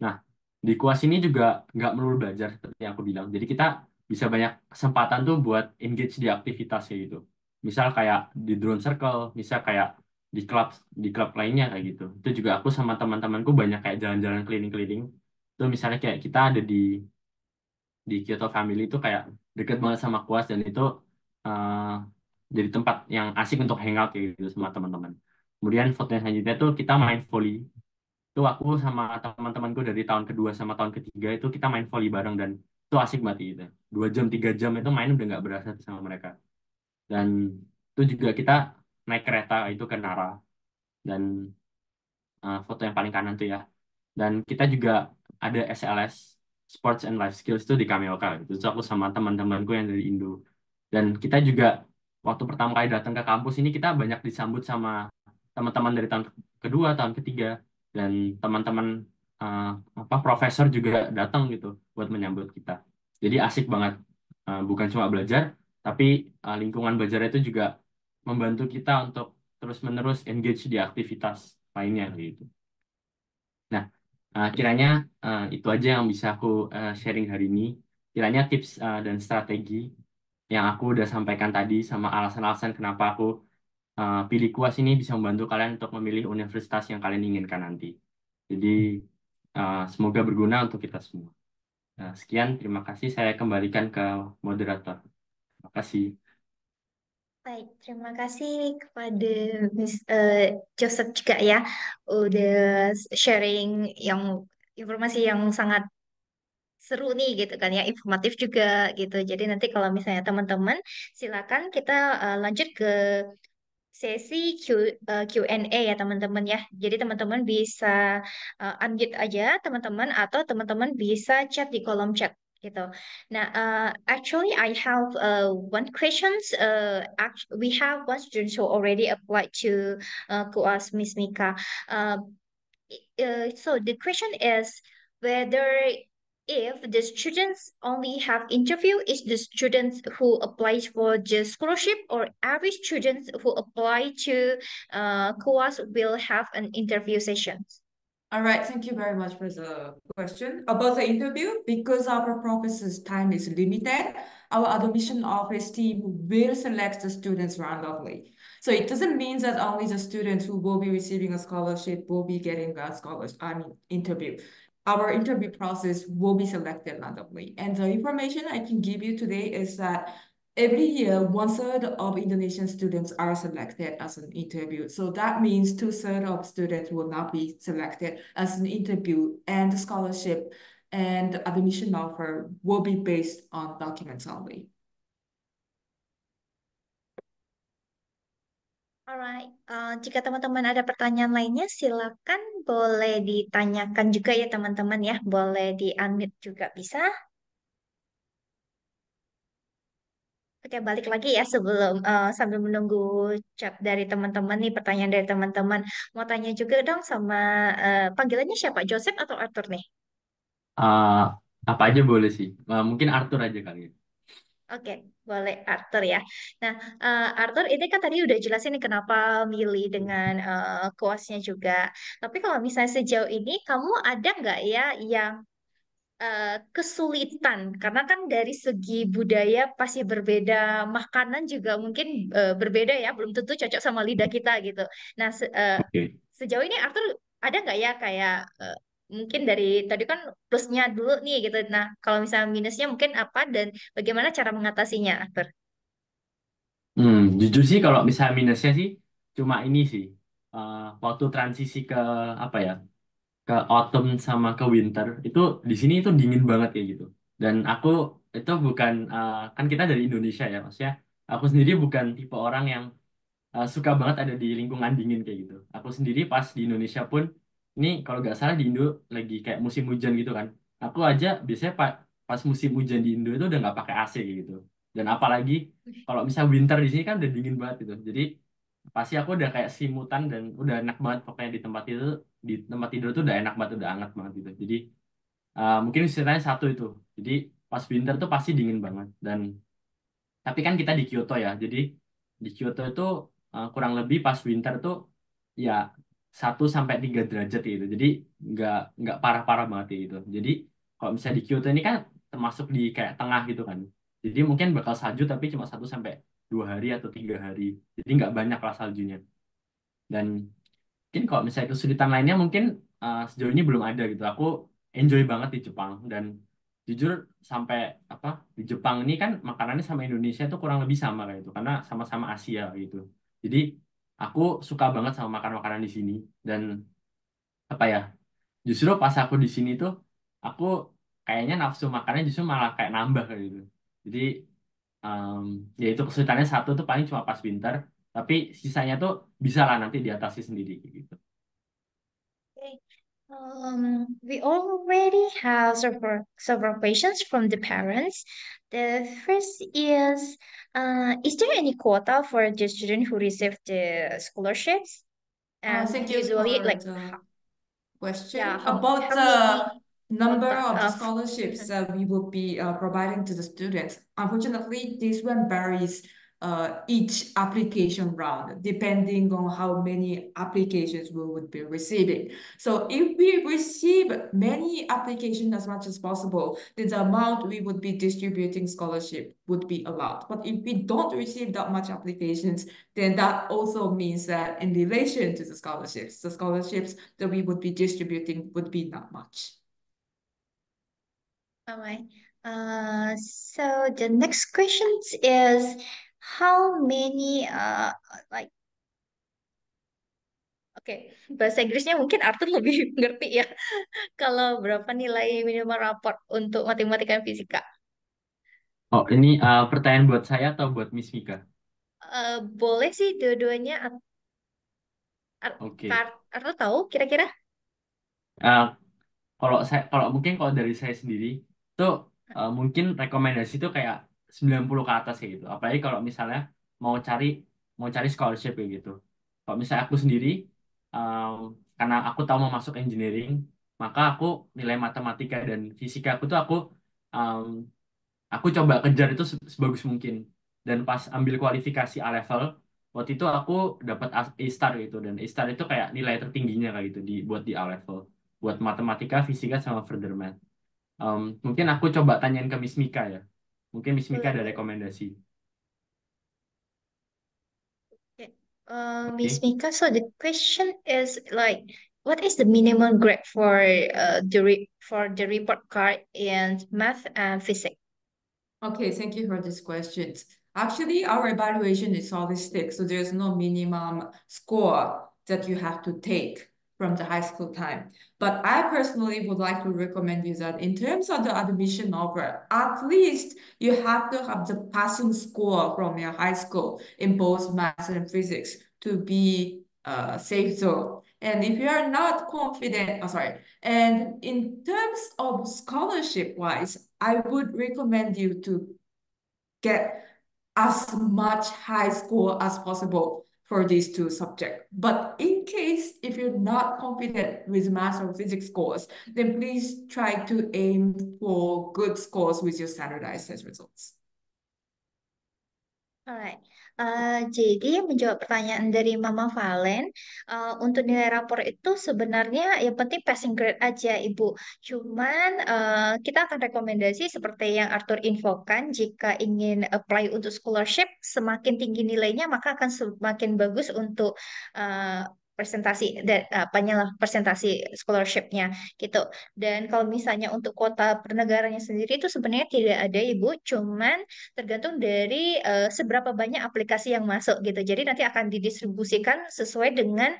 Nah, di kuas ini juga nggak melulu belajar seperti yang aku bilang. Jadi kita bisa banyak kesempatan tuh buat engage di aktivitas kayak gitu. Misal kayak di drone circle, misal kayak di klub lainnya kayak gitu. Itu juga aku sama teman-temanku banyak kayak jalan-jalan keliling-keliling. Itu misalnya kayak kita ada di Kyoto Family itu kayak deket banget sama kuas dan itu eh, jadi tempat yang asik untuk hangout kayak gitu sama teman-teman. Kemudian foto yang selanjutnya tuh kita main volley itu aku sama teman-temanku dari tahun kedua sama tahun ketiga itu kita main volley bareng dan itu asik banget gitu. 2 jam 3 jam itu main udah nggak berasa tuh sama mereka. Dan itu juga kita naik kereta itu ke Nara dan foto yang paling kanan tuh ya. Dan kita juga ada SLS Sports and Life Skills itu di Kameoka. Itu aku sama teman-temanku yang dari Indo. Dan kita juga waktu pertama kali datang ke kampus ini kita banyak disambut sama teman-teman dari tahun kedua, tahun ketiga, dan teman-teman eh, apa profesor juga datang gitu buat menyambut kita. Jadi asik banget. Bukan cuma belajar, tapi lingkungan belajar itu juga membantu kita untuk terus-menerus engage di aktivitas lainnya gitu. Nah, kiranya itu aja yang bisa aku sharing hari ini. Kiranya tips dan strategi yang aku udah sampaikan tadi sama alasan-alasan kenapa aku pilih kuas ini bisa membantu kalian untuk memilih universitas yang kalian inginkan nanti. Jadi semoga berguna untuk kita semua. Nah, sekian, terima kasih. Saya kembalikan ke moderator. Terima kasih. Baik, terima kasih kepada Miss Joseph juga ya, udah sharing yang informasi yang sangat seru nih gitu kan ya, informatif juga gitu. Jadi nanti kalau misalnya teman-teman silakan kita lanjut ke sesi Q&A ya teman-teman ya. Jadi teman-teman bisa unmute aja teman-teman atau teman-teman bisa chat di kolom chat gitu. Nah, actually I have one questions. We have one student who already applied to us, Miss Mika. Uh, so the question is whether if the students only have interview, is the students who applies for the scholarship or every student who apply to COAS will have an interview session? All right, thank you very much for the question. About the interview, because our professor's time is limited, our admission office team will select the students randomly. So it doesn't mean that only the students who will be receiving a scholarship will be getting a scholarship, interview. Our interview process will be selected randomly. And the information I can give you today is that every year, 1/3 of Indonesian students are selected as an interview. So that means 2/3 of students will not be selected as an interview, and the scholarship and the admission offer will be based on documents only. Alright, jika teman-teman ada pertanyaan lainnya, silakan boleh ditanyakan juga ya teman-teman ya, boleh di-unmute juga bisa. Oke, balik lagi ya sebelum sambil menunggu chat dari teman-teman nih, pertanyaan dari teman-teman. Mau tanya juga dong sama panggilannya siapa? Joseph atau Arthur nih? Eh, apa aja boleh sih. Mungkin Arthur aja kali ya. Oke, boleh Arthur ya. Nah, Arthur ini kan tadi udah jelasin nih kenapa milih dengan kuasnya juga. Tapi kalau misalnya sejauh ini kamu ada nggak ya yang kesulitan karena kan dari segi budaya pasti berbeda, makanan juga mungkin berbeda ya, belum tentu cocok sama lidah kita gitu. Nah, Oke. sejauh ini Arthur ada nggak ya kayak mungkin dari tadi kan plusnya dulu nih gitu. Nah, kalau misalnya minusnya mungkin apa dan bagaimana cara mengatasinya, Arthur? Jujur sih kalau misalnya minusnya sih cuma ini sih. Waktu transisi ke apa ya? Ke autumn sama ke winter itu di sini itu dingin banget kayak gitu. Dan aku itu bukan kan kita dari Indonesia ya maksudnya aku sendiri bukan tipe orang yang suka banget ada di lingkungan dingin kayak gitu. Aku sendiri pas di Indonesia pun ini kalau nggak salah di Indo lagi kayak musim hujan gitu kan. Aku aja biasanya pas musim hujan di Indo itu udah nggak pakai AC gitu. Dan apalagi kalau misal winter di sini kan udah dingin banget gitu. Jadi pasti aku udah kayak simutan dan udah enak banget pokoknya di tempat tidur tuh udah enak banget, udah hangat banget gitu. Jadi mungkin ceritanya satu itu. Jadi pas winter tuh pasti dingin banget. Dan tapi kan kita di Kyoto ya. Jadi di Kyoto itu kurang lebih pas winter tuh ya 1 sampai 3 derajat gitu. Jadi nggak nggak parah-parah banget gitu. Jadi kalau misalnya di Kyoto ini kan termasuk di kayak tengah gitu kan. Jadi mungkin bakal salju tapi cuma 1 sampai 2 hari atau 3 hari. Jadi nggak banyak lah saljunya. Dan mungkin kalau misalnya kesulitan lainnya mungkin sejauh ini belum ada gitu. Aku enjoy banget di Jepang dan jujur sampai apa di Jepang ini kan makanannya sama Indonesia tuh kurang lebih sama kayak itu karena sama-sama Asia gitu. Jadi aku suka banget sama makan makanan di sini dan apa ya justru pas aku di sini tuh aku kayaknya nafsu makannya justru malah kayak nambah kayak gitu. Jadi em, ya itu kesulitannya satu tuh paling cuma pas winter tapi sisanya tuh bisa lah nanti diatasi sendiri gitu. Okay. We already have several questions from the parents. The first is there any quota for the student who receive the scholarships? And Thank you usually, for like, the yeah, question how about the many number quota of the of? scholarships that we will be providing to the students. Unfortunately, this one varies each application round, depending on how many applications we would be receiving. So if we receive many applications as much as possible, then the amount we would be distributing scholarship would be a lot. But if we don't receive that much applications, then that also means that in relation to the scholarships that we would be distributing would be not much. All right. So the next question is how many like oke, bahasa Inggrisnya mungkin Arthur lebih ngerti ya. Kalau berapa nilai minimal raport untuk matematika dan fisika? Oh, ini pertanyaan buat saya atau buat Miss Mika? Boleh sih dua-duanya. Oke. Arthur tahu kira-kira? Eh, kalau mungkin kalau dari saya sendiri tuh mungkin rekomendasi tuh kayak 90 ke atas kayak gitu. Apalagi kalau misalnya mau cari mau cari scholarship kayak gitu. Kalau misalnya aku sendiri em, karena aku tahu mau masuk engineering, maka aku nilai matematika dan fisika aku tuh em, aku coba kejar itu sebagus mungkin. Dan pas ambil kualifikasi A level, waktu itu aku dapat A star gitu dan A star itu kayak nilai tertingginya kayak gitu buat di A level buat matematika, fisika sama further math. Mungkin aku coba tanyain ke Miss Mika ya. Mungkin Miss Mika Boleh, ada boleh. rekomendasi. Okay. Miss Oke. Mika, so the question is like, what is the minimum grade for for the report card in math and physics? Okay, thank you for these questions. Actually, our evaluation is holistic, so there's no minimum score that you have to take from the high school time. But I personally would like to recommend you that in terms of the admission offer, at least you have to have the passing score from your high school in both math and physics to be safe zone. And if you are not confident, oh, sorry, and in terms of scholarship wise, I would recommend you to get as much high score as possible for these two subjects. But in case if you're not confident with math or physics scores, then please try to aim for good scores with your standardized test results. Alright. Jadi menjawab pertanyaan dari Mama Valen, untuk nilai rapor itu sebenarnya yang penting passing grade aja, Ibu. Cuman kita akan rekomendasi seperti yang Arthur infokan, jika ingin apply untuk scholarship, semakin tinggi nilainya maka akan semakin bagus untuk eh, presentasi dan apanya lah presentasi scholarshipnya gitu. Dan kalau misalnya untuk kota per negaranya sendiri itu sebenarnya tidak ada, Ibu. Cuman tergantung dari seberapa banyak aplikasi yang masuk gitu. Jadi nanti akan didistribusikan sesuai dengan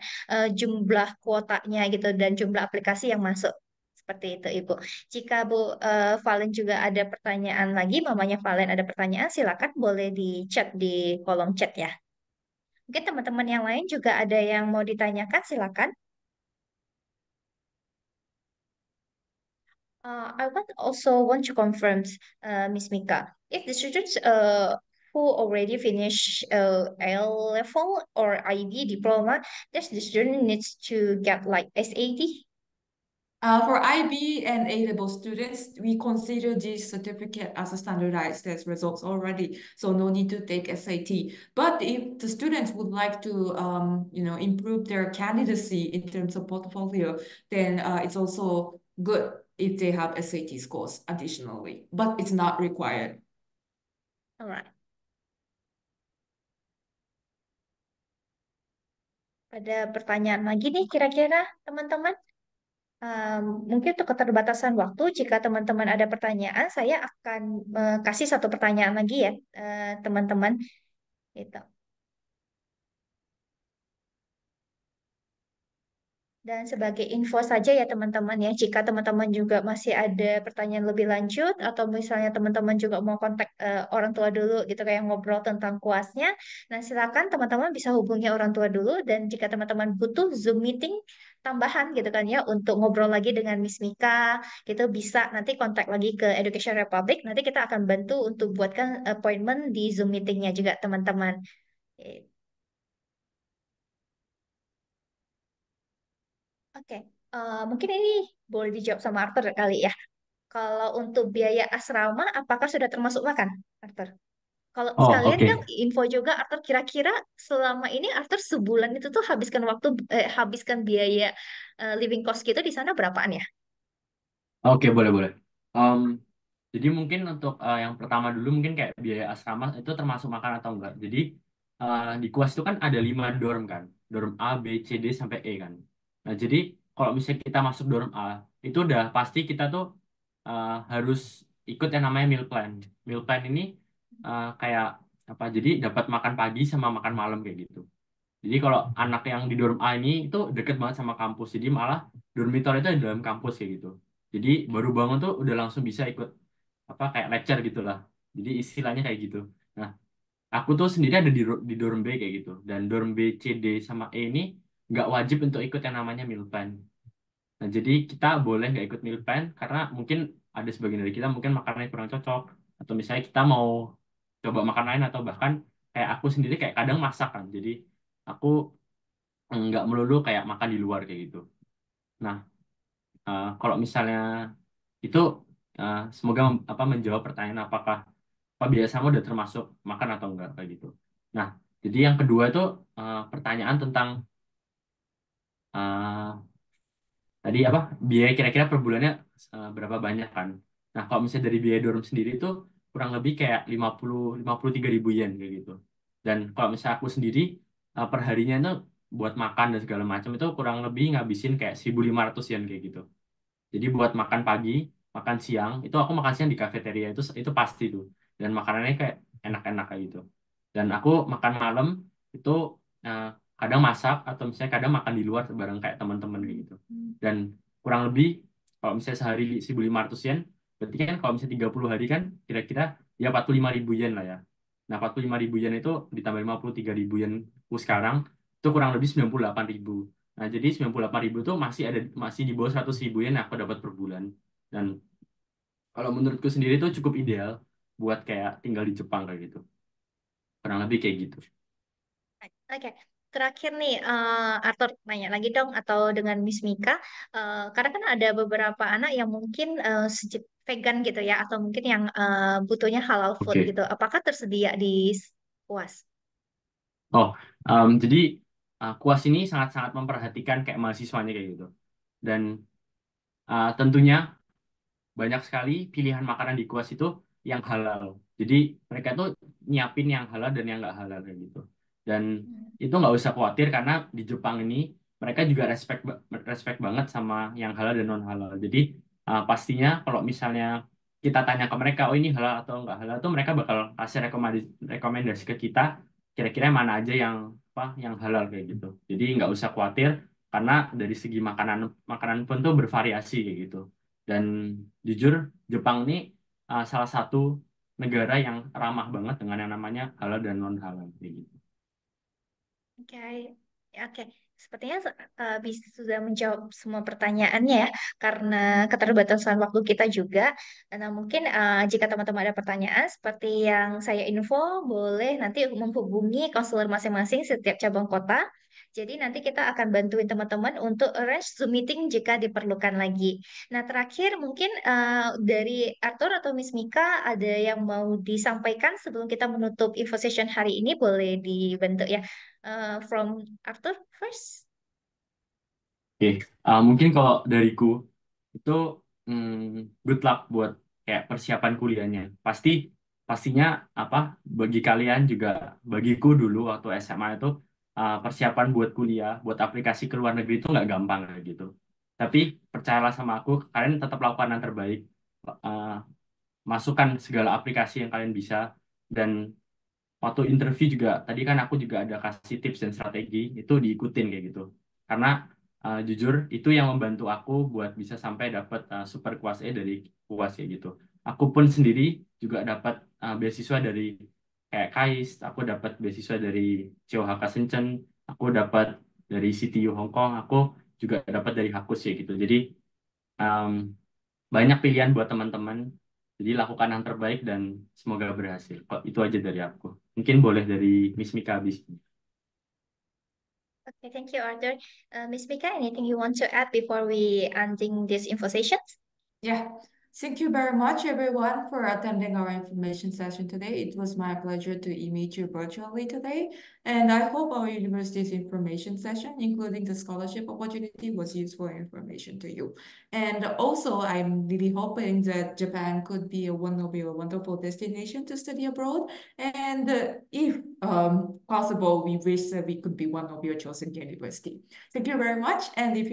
jumlah kuotanya gitu dan jumlah aplikasi yang masuk. Seperti itu, Ibu. Jika Bu Valen juga ada pertanyaan lagi, mamanya Valen ada pertanyaan, silakan boleh di chat di kolom chat ya. Mungkin teman-teman yang lain juga ada yang mau ditanyakan, silakan. I also want to confirm, Miss Mika, if the students who already finish A level or IB diploma, does the student needs to get like SAT? For IB and A-level students, we consider this certificate as a standardized test results already, so no need to take SAT. But if the students would like to, improve their candidacy in terms of portfolio, then it's also good if they have SAT scores additionally, but it's not required. Alright. Ada pertanyaan lagi nih kira-kira teman-teman? Mungkin untuk keterbatasan waktu, jika teman-teman ada pertanyaan, saya akan kasih satu pertanyaan lagi ya, teman-teman. Gitu. Dan sebagai info saja ya teman-teman ya, jika teman-teman juga masih ada pertanyaan lebih lanjut atau misalnya teman-teman juga mau kontak orang tua dulu gitu kayak ngobrol tentang kuasnya, nah silakan teman-teman bisa hubungi orang tua dulu dan jika teman-teman butuh Zoom meeting tambahan gitu kan ya untuk ngobrol lagi dengan Miss Mika, gitu bisa nanti kontak lagi ke Education Republic, nanti kita akan bantu untuk buatkan appointment di Zoom meetingnya juga teman-teman. Oke, mungkin ini boleh dijawab sama Arthur kali ya. Kalau untuk biaya asrama, apakah sudah termasuk makan, Arthur? Kalau Oh, sekalian dong oke. info juga, Arthur kira-kira selama ini Arthur sebulan itu tuh habiskan biaya living cost gitu di sana berapaan ya? Oke, boleh, boleh. Em, jadi mungkin untuk yang pertama dulu mungkin kayak biaya asrama itu termasuk makan atau enggak. Jadi di kuas itu kan ada 5 dorm kan. Dorm A, B, C, D sampai E kan. Nah, jadi kalau misalnya kita masuk dorm A, itu udah pasti kita tuh harus ikut yang namanya meal plan. Meal plan ini kayak apa? Jadi dapat makan pagi sama makan malam kayak gitu. Jadi kalau anak yang di dorm A ini itu deket banget sama kampus. Jadi malah dormitor itu di dalam kampus kayak gitu. Jadi baru bangun tuh udah langsung bisa ikut apa kayak lecture gitu lah. Jadi istilahnya kayak gitu. Nah, aku tuh sendiri ada di dorm B kayak gitu. Dan dorm B, C, D sama E ini nggak wajib untuk ikut yang namanya meal plan. Nah, jadi kita boleh nggak ikut meal plan karena mungkin ada sebagian dari kita mungkin makanannya kurang cocok. Atau misalnya kita mau coba makan lain atau bahkan kayak aku sendiri kayak kadang masak kan. Jadi aku nggak melulu kayak makan di luar kayak gitu. Nah, kalau misalnya itu semoga menjawab pertanyaan apa biasa udah termasuk makan atau enggak kayak gitu. Nah, jadi yang kedua itu pertanyaan tentang eh, tadi apa biaya kira-kira per bulannya berapa banyak kan. Nah, kalau misalnya dari biaya dorm sendiri itu kurang lebih kayak 53.000 yen kayak gitu. Dan kalau misalnya aku sendiri per harinya itu buat makan dan segala macam itu kurang lebih ngabisin kayak 1.500 yen kayak gitu. Jadi buat makan pagi, makan siang, itu aku makan siang di kafeteria itu pasti tuh. Dan makanannya kayak enak-enak kayak gitu. Dan aku makan malam itu eh, kadang masak atau misalnya kadang makan di luar bareng kayak teman-teman kayak gitu. Dan kurang lebih kalau misalnya sehari 1.500 yen, berarti kan kalau misalnya 30 hari kan kira-kira ya 45.000 yen lah ya. Nah, 45.000 yen itu ditambah 53.000 yen sekarang itu kurang lebih 98.000. Nah, jadi 98.000 tuh masih di bawah 100.000 yen yang aku dapat per bulan. Dan kalau menurutku sendiri tuh cukup ideal buat kayak tinggal di Jepang kayak gitu. Kurang lebih kayak gitu. Oke, terakhir nih, Arthur nanya lagi dong, atau dengan Miss Mika, karena kan ada beberapa anak yang mungkin vegan gitu ya, atau mungkin yang butuhnya halal food Oke. gitu. Apakah tersedia di UAS? Oh, jadi KUAS ini sangat-sangat memperhatikan kayak mahasiswanya kayak gitu. Dan tentunya banyak sekali pilihan makanan di kuas itu yang halal. Jadi mereka tuh nyiapin yang halal dan yang nggak halal kayak gitu. Dan itu nggak usah khawatir karena di Jepang ini mereka juga respect banget sama yang halal dan non halal. Jadi pastinya kalau misalnya kita tanya ke mereka, oh ini halal atau nggak halal, tuh mereka bakal kasih rekomendasi ke kita kira-kira mana aja yang halal kayak gitu. Jadi nggak usah khawatir karena dari segi makanan makanan pun tuh bervariasi kayak gitu. Dan jujur, Jepang ini salah satu negara yang ramah banget dengan yang namanya halal dan non halal kayak gitu. Oke, Oke, sepertinya sudah menjawab semua pertanyaannya ya, karena keterbatasan waktu kita juga. Nah, mungkin jika teman-teman ada pertanyaan seperti yang saya info, boleh nanti menghubungi konselor masing-masing setiap cabang kota. Jadi nanti kita akan bantuin teman-teman untuk arrange Zoom meeting jika diperlukan lagi. Nah, terakhir mungkin dari Arthur atau Miss Mika ada yang mau disampaikan sebelum kita menutup info session hari ini, boleh dibentuk ya. From Arthur first. Oke, mungkin kalau dariku itu good luck buat kayak persiapan kuliahnya. Pastinya apa bagi kalian juga bagiku dulu waktu SMA itu persiapan buat kuliah, buat aplikasi ke luar negeri itu nggak gampang kayak gitu. Tapi percayalah sama aku, kalian tetap lakukan yang terbaik. Uh, Masukkan segala aplikasi yang kalian bisa dan waktu interview juga tadi kan aku juga ada kasih tips dan strategi itu diikutin kayak gitu karena jujur itu yang membantu aku buat bisa sampai dapat super kuas E dari kuas kayak gitu. Aku pun sendiri juga dapat beasiswa dari kayak KAIS, aku dapat beasiswa dari COHK Shenzhen, aku dapat dari CTU Hong Kong, aku juga dapat dari Hakus ya gitu. Jadi um, banyak pilihan buat teman-teman. Jadi lakukan yang terbaik dan semoga berhasil. Kok itu aja dari aku. Mungkin boleh dari Miss Mika habis. Okay, thank you, Arthur. Miss Mika, anything you want to add before we ending this info session? Yeah, thank you very much, everyone, for attending our information session today. It was my pleasure to meet you virtually today, and I hope our university's information session, including the scholarship opportunity, was useful information to you. And also, I'm really hoping that Japan could be one of your wonderful destination to study abroad. And if possible, we wish that we could be one of your chosen university. Thank you very much. And if